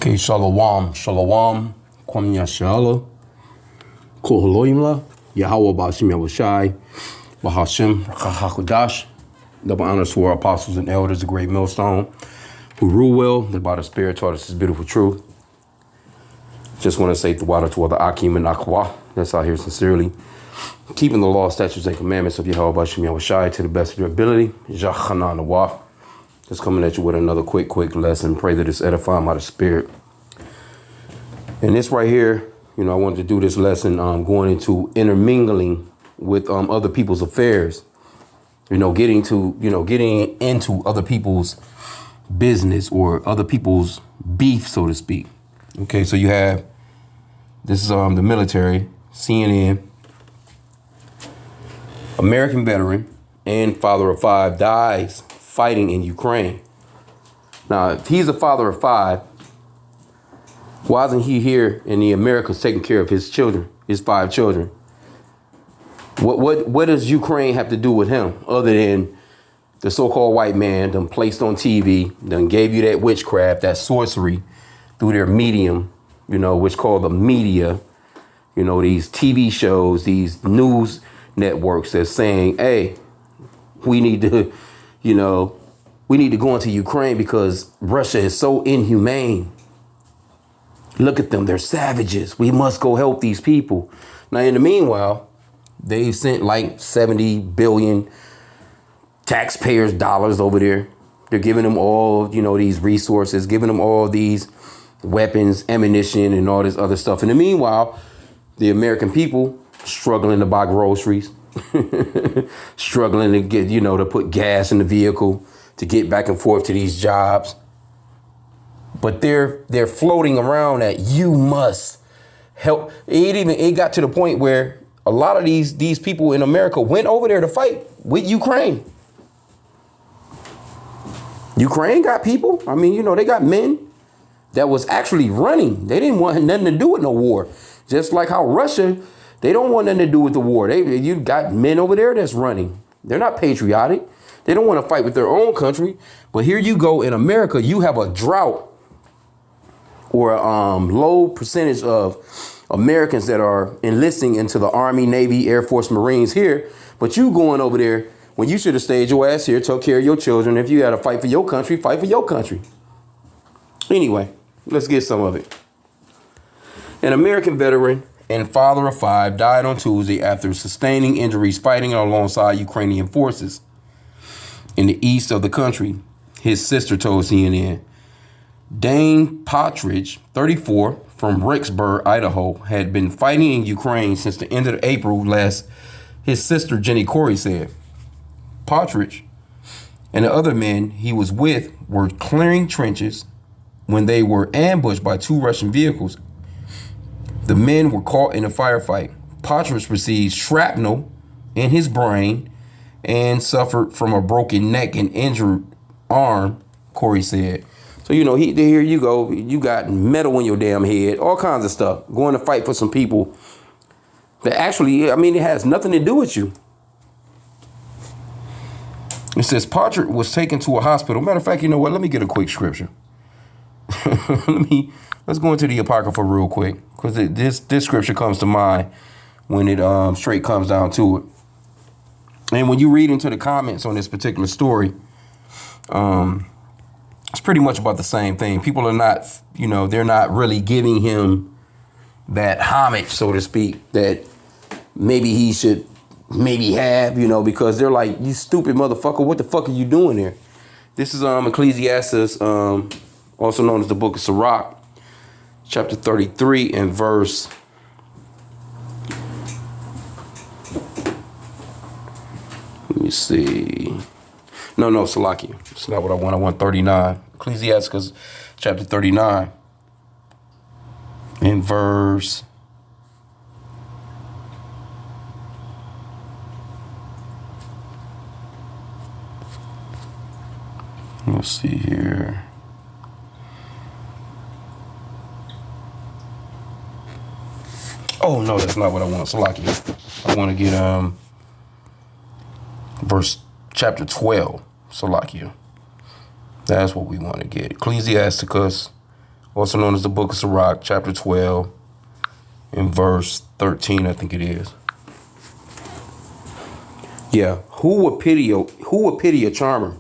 Okay, shalom, shalom, kwam yashala, koholoimla, Yahweh Bashim Yahushai, Bahashim, Hakudash, double honors to our apostles and elders, the great millstone, who rule well, that by the Spirit taught us this beautiful truth. Just want to say the water to all the H.I.M and Akwa that's out here sincerely, keeping the law, statutes, and commandments of Yahweh Bashim Yahushai to the best of their ability. Jachana Nawaf. Just coming at you with another quick lesson. Pray that it's edifying by the Spirit. And this right here, I wanted to do this lesson going into intermingling with other people's affairs. Getting into other people's business or other people's beef, so to speak. Okay, so you have, this is the military, CNN, American veteran and father of 5 dies fighting in Ukraine. Now, if he's a father of 5, why isn't he here in the Americas taking care of his children, his 5 children? What does Ukraine have to do with him other than the so-called white man done placed on TV, done gave you that witchcraft, that sorcery through their medium, which called the media, these TV shows, these news networks that's saying, hey, we need to go into Ukraine because Russia is so inhumane. Look at them. They're savages. We must go help these people. Now, in the meanwhile, they sent like 70 billion taxpayers' dollars over there. They're giving them all, these resources, giving them all these weapons, ammunition, and all this other stuff. In the meanwhile, the American people struggling to buy groceries, struggling to get, to put gas in the vehicle, to get back and forth to these jobs. But they're floating around that you must help. It got to the point where a lot of these people in America went over there to fight with Ukraine. Ukraine got people. I mean, they got men that was actually running. They didn't want nothing to do with no war. Just like how Russia, they don't want nothing to do with the war. You got men over there that's running. They're not patriotic. They don't want to fight with their own country. But here you go in America, you have a drought or a low percentage of Americans that are enlisting into the Army, Navy, Air Force, Marines here. But you going over there when you should have stayed your ass here, took care of your children. If you had to fight for your country, fight for your country. Anyway, let's get some of it. An American veteran and father of 5 died on Tuesday after sustaining injuries fighting alongside Ukrainian forces in the east of the country, his sister told CNN. Dane Partridge, 34, from Rexburg, Idaho, had been fighting in Ukraine since the end of April last, his sister Jenny Corey said. Partridge and the other men he was with were clearing trenches when they were ambushed by 2 Russian vehicles. The men were caught in a firefight. Partridge received shrapnel in his brain and suffered from a broken neck and injured arm, Corey said. So, here you go. You got metal in your damn head, all kinds of stuff, going to fight for some people that actually, it has nothing to do with you. It says Partridge was taken to a hospital. Matter of fact, you know what? Let me get a quick scripture. Let's go into the Apocrypha real quick, because this scripture comes to mind when it straight comes down to it. And when you read into the comments on this particular story, it's pretty much about the same thing. People are not, they're not really giving him that homage, so to speak, that maybe he should have, because they're like, you stupid motherfucker, what the fuck are you doing there? This is Ecclesiastes, also known as the Book of Sirach, chapter 33 and verse. Let me see. No, Salaki. It's not what I want. I want 39. Ecclesiastes chapter 39 and verse. Let's see here. Oh, no, that's not what I want. Salaki. I want to get verse chapter 12. Salakia. That's what we want to get. Ecclesiasticus also known as the Book of Sirach, chapter 12, and verse 13, I think it is. Yeah, who would pity a charmer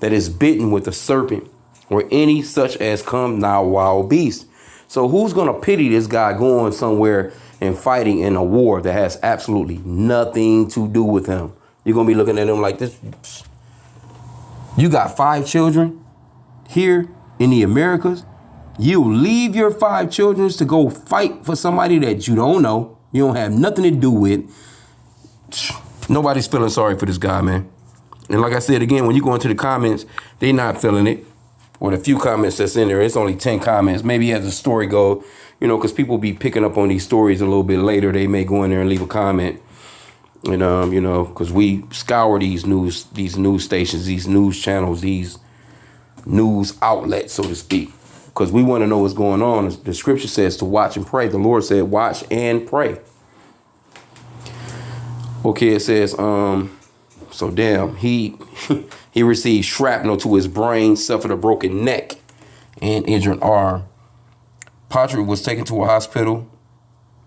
that is bitten with a serpent, or any such as come now wild beast? So who's gonna pity this guy going somewhere and fighting in a war that has absolutely nothing to do with him? You're gonna be looking at him like this. You got 5 children here in the Americas. You leave your 5 children to go fight for somebody that you don't know, you don't have nothing to do with. Nobody's feeling sorry for this guy, man. And like I said, again, when you go into the comments, they not feeling it. Or the few comments that's in there, it's only 10 comments. Maybe as the story go, you know, because people be picking up on these stories a little bit later. They may go in there and leave a comment. And, you know, because we scour these news stations, these news channels, these news outlets, so to speak, because we want to know what's going on. The scripture says to watch and pray. The Lord said, watch and pray. Okay, it says, so damn, he received shrapnel to his brain, suffered a broken neck and injured arm. Patrick was taken to a hospital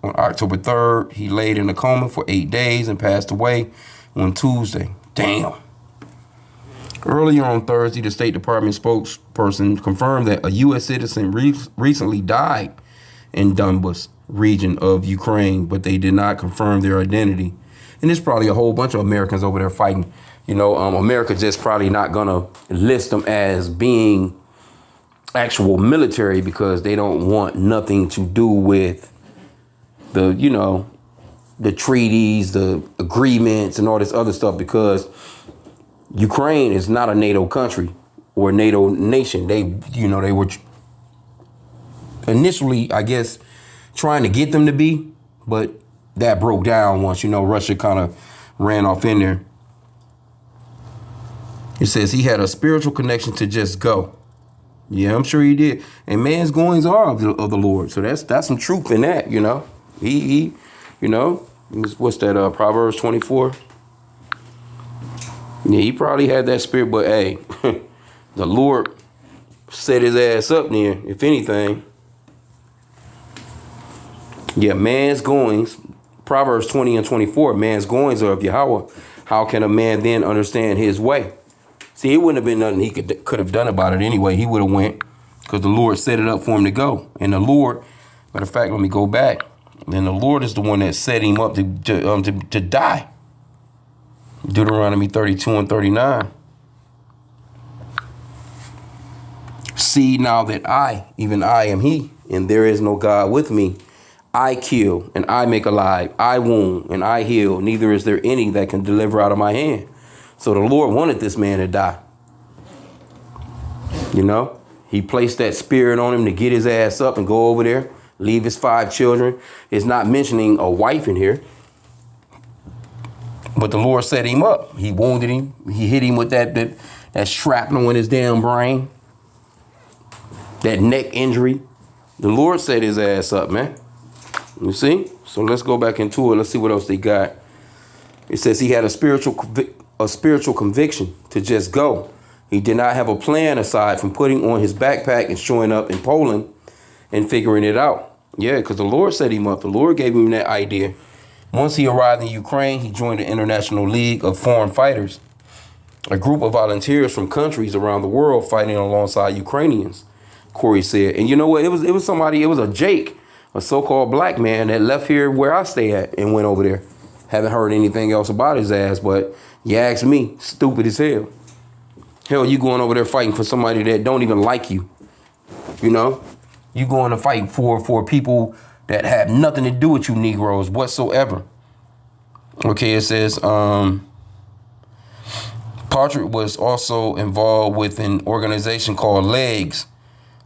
on October 3rd. He laid in a coma for 8 days and passed away on Tuesday. Damn. Earlier on Thursday, the State Department spokesperson confirmed that a U.S. citizen recently died in Donbas region of Ukraine, but they did not confirm their identity. And there's probably a whole bunch of Americans over there fighting. You know, America just probably not going to list them as being actual military because they don't want nothing to do with the, you know, the treaties, the agreements and all this other stuff, because Ukraine is not a NATO country or a NATO nation. They, you know, they were initially, I guess, trying to get them to be, but that broke down once, you know, Russia kind of ran off in there. It says he had a spiritual connection to just go. Yeah, I'm sure he did. And man's goings are of the Lord. So that's some truth in that, you know. He you know, what's that, Proverbs 24? Yeah, he probably had that spirit, but hey, the Lord set his ass up there, if anything. Yeah, man's goings, Proverbs 20 and 24, man's goings are of Yahweh. How can a man then understand his way? See, it wouldn't have been nothing he could have done about it anyway. He would have went because the Lord set it up for him to go. And the Lord, matter of fact, let me go back. And the Lord is the one that set him up to die. Deuteronomy 32 and 39. See now that I, even I am he, and there is no God with me. I kill and I make alive. I wound and I heal. Neither is there any that can deliver out of my hand. So the Lord wanted this man to die. You know, he placed that spirit on him to get his ass up and go over there, leave his 5 children. It's not mentioning a wife in here. But the Lord set him up. He wounded him. He hit him with that shrapnel in his damn brain. That neck injury. The Lord set his ass up, man. You see? So let's go back into it. Let's see what else they got. It says he had a spiritual conviction to just go. He did not have a plan aside from putting on his backpack and showing up in Poland and figuring it out. Yeah, because the Lord set him up. The Lord gave him that idea. Once he arrived in Ukraine, he joined the International League of Foreign Fighters, a group of volunteers from countries around the world fighting alongside Ukrainians, Corey said. And you know what? It was somebody, it was a Jake, a so-called black man that left here where I stay at and went over there. Haven't heard anything else about his ass, but you ask me, stupid as hell. Hell, you going over there fighting for somebody that don't even like you. You know, you going to fight for people that have nothing to do with you Negroes whatsoever. Okay, it says Patrick was also involved with an organization called LEGS,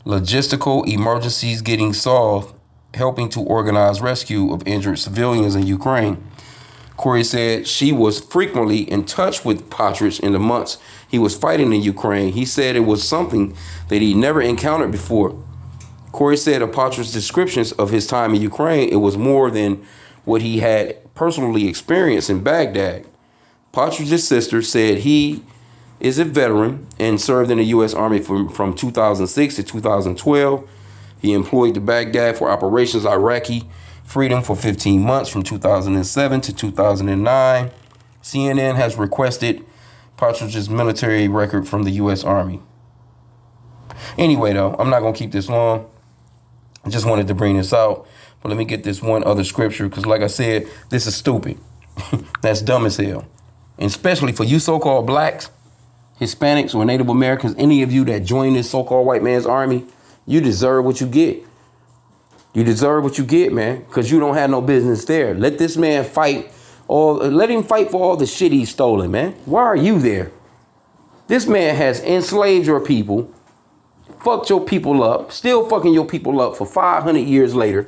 Logistical Emergencies Getting Solved, helping to organize rescue of injured civilians in Ukraine. Corey said she was frequently in touch with Patrick in the months he was fighting in Ukraine. He said it was something that he never encountered before. Corey said of Patrick's descriptions of his time in Ukraine, it was more than what he had personally experienced in Baghdad. Patrick's sister said he is a veteran and served in the U.S. Army from 2006 to 2012. He employed to Baghdad for Operations Iraqi Freedom for 15 months from 2007 to 2009. CNN has requested Partridge's military record from the U.S. Army. Anyway, though, I'm not going to keep this long. I just wanted to bring this out. But let me get this one other scripture, because like I said, this is stupid. That's dumb as hell. And especially for you so-called blacks, Hispanics, or Native Americans, any of you that join this so-called white man's army, you deserve what you get. You deserve what you get, man, because you don't have no business there. Let this man fight. Let him fight for all the shit he's stolen, man. Why are you there? This man has enslaved your people, fucked your people up, still fucking your people up for 500 years later.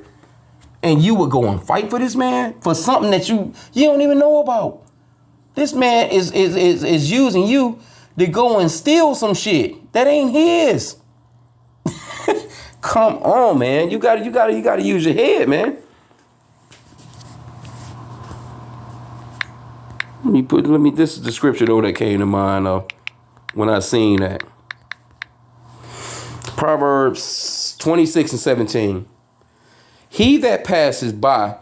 And you would go and fight for this man for something that you don't even know about. This man is using you to go and steal some shit that ain't his. Come on, man. You gotta use your head, man. This is the scripture though that came to mind when I seen that. Proverbs 26:17. He that passes by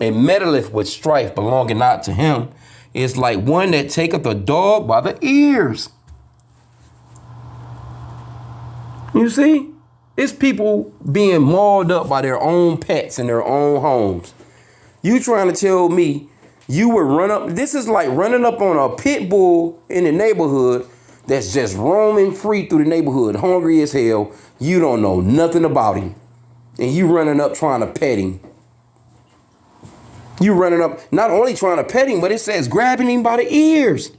and meddleth with strife belonging not to him is like one that taketh a dog by the ears. You see? It's people being mauled up by their own pets in their own homes. You trying to tell me you would run up? This is like running up on a pit bull in the neighborhood that's just roaming free through the neighborhood, hungry as hell. You don't know nothing about him. And you running up trying to pet him. You running up, not only trying to pet him, but it says grabbing him by the ears.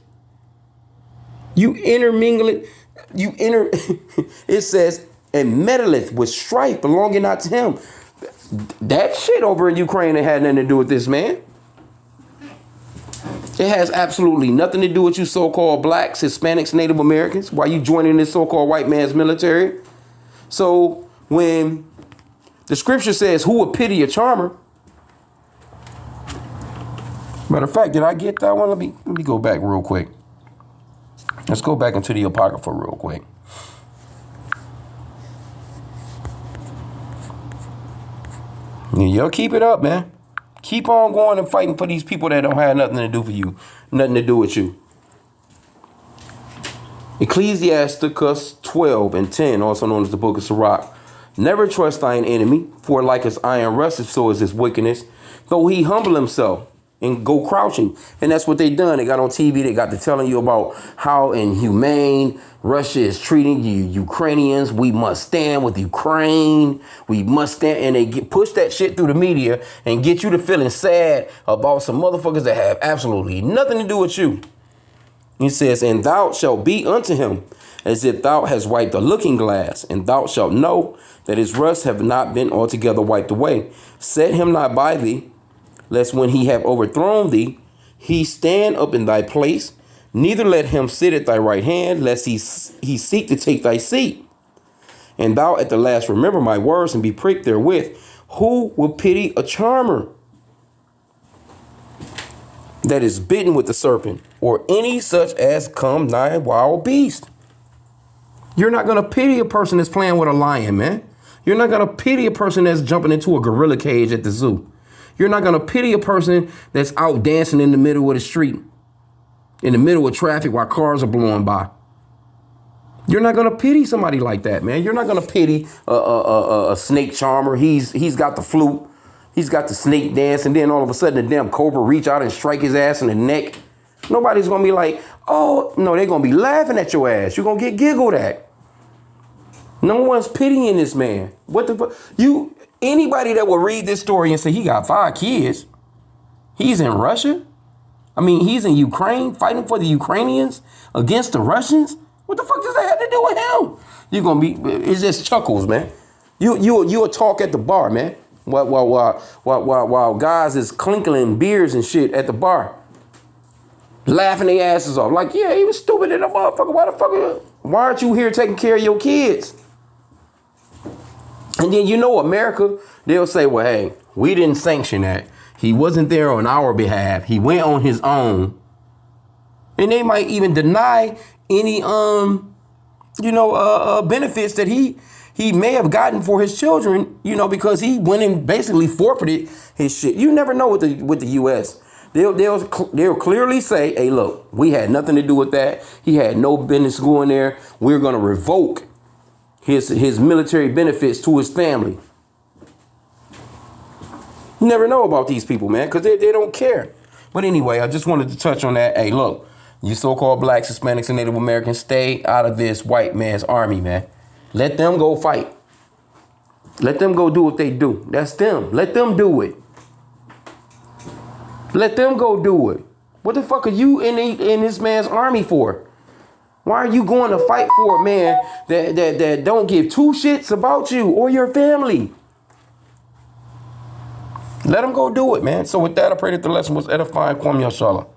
You intermingle it. It says, and meddleth with strife belonging not to him. That shit over in Ukraine ain't had nothing to do with this man. It has absolutely nothing to do with you so-called blacks, Hispanics, Native Americans. Why you joining this so-called white man's military? So when the scripture says, who would pity a charmer? Matter of fact, did I get that one? Let me go back real quick. Let's go back into the Apocrypha real quick. Y'all keep it up, man. Keep on going and fighting for these people that don't have nothing to do for you, nothing to do with you. Ecclesiasticus 12:10, also known as the Book of Sirach. Never trust thine enemy, for like as iron rusteth, so is his wickedness. Though he humble himself and go crouching. And that's what they done. They got on TV. They got to telling you about how inhumane Russia is treating you Ukrainians. We must stand with Ukraine. We must stand. And they push that shit through the media and get you to feeling sad about some motherfuckers that have absolutely nothing to do with you. He says, and thou shalt be unto him as if thou hast wiped a looking glass, and thou shalt know that his rust have not been altogether wiped away. Set him not by thee, lest when he have overthrown thee, he stand up in thy place. Neither let him sit at thy right hand, lest he seek to take thy seat. And thou at the last remember my words and be pricked therewith. Who will pity a charmer that is bitten with the serpent, or any such as come nigh a wild beast? You're not going to pity a person that's playing with a lion, man. You're not going to pity a person that's jumping into a gorilla cage at the zoo. You're not going to pity a person that's out dancing in the middle of the street, in the middle of traffic while cars are blowing by. You're not going to pity somebody like that, man. You're not going to pity a snake charmer. He's got the flute. He's got the snake dance. And then all of a sudden the damn cobra reach out and strike his ass in the neck. Nobody's going to be like, oh, no, they're going to be laughing at your ass. You're going to get giggled at. No one's pitying this man. What the fuck? Anybody that will read this story and say he got 5 kids, he's in Russia? I mean, he's in Ukraine fighting for the Ukrainians against the Russians? What the fuck does that have to do with him? You're going to be, it's just chuckles, man. You'll talk at the bar, man. While guys is clinking beers and shit at the bar. Laughing their asses off. Like, yeah, he was stupid in a motherfucker. Why aren't you here taking care of your kids? And then, America, they'll say, well, hey, we didn't sanction that. He wasn't there on our behalf. He went on his own. And they might even deny any benefits that he may have gotten for his children, because he went and basically forfeited his shit. You never know with the U.S. They'll clearly say, hey, look, we had nothing to do with that. He had no business going there. We're going to revoke his military benefits to his family. You never know about these people, man, because they don't care. But anyway, I just wanted to touch on that. Hey, look, you so-called blacks, Hispanics, and Native Americans, stay out of this white man's army, man. Let them go fight. Let them go do what they do. That's them. Let them do it. Let them go do it. What the fuck are you in this man's army for? Why are you going to fight for a man that don't give two shits about you or your family? Let them go do it, man. So with that, I pray that the lesson was edifying. Kwam Yashala.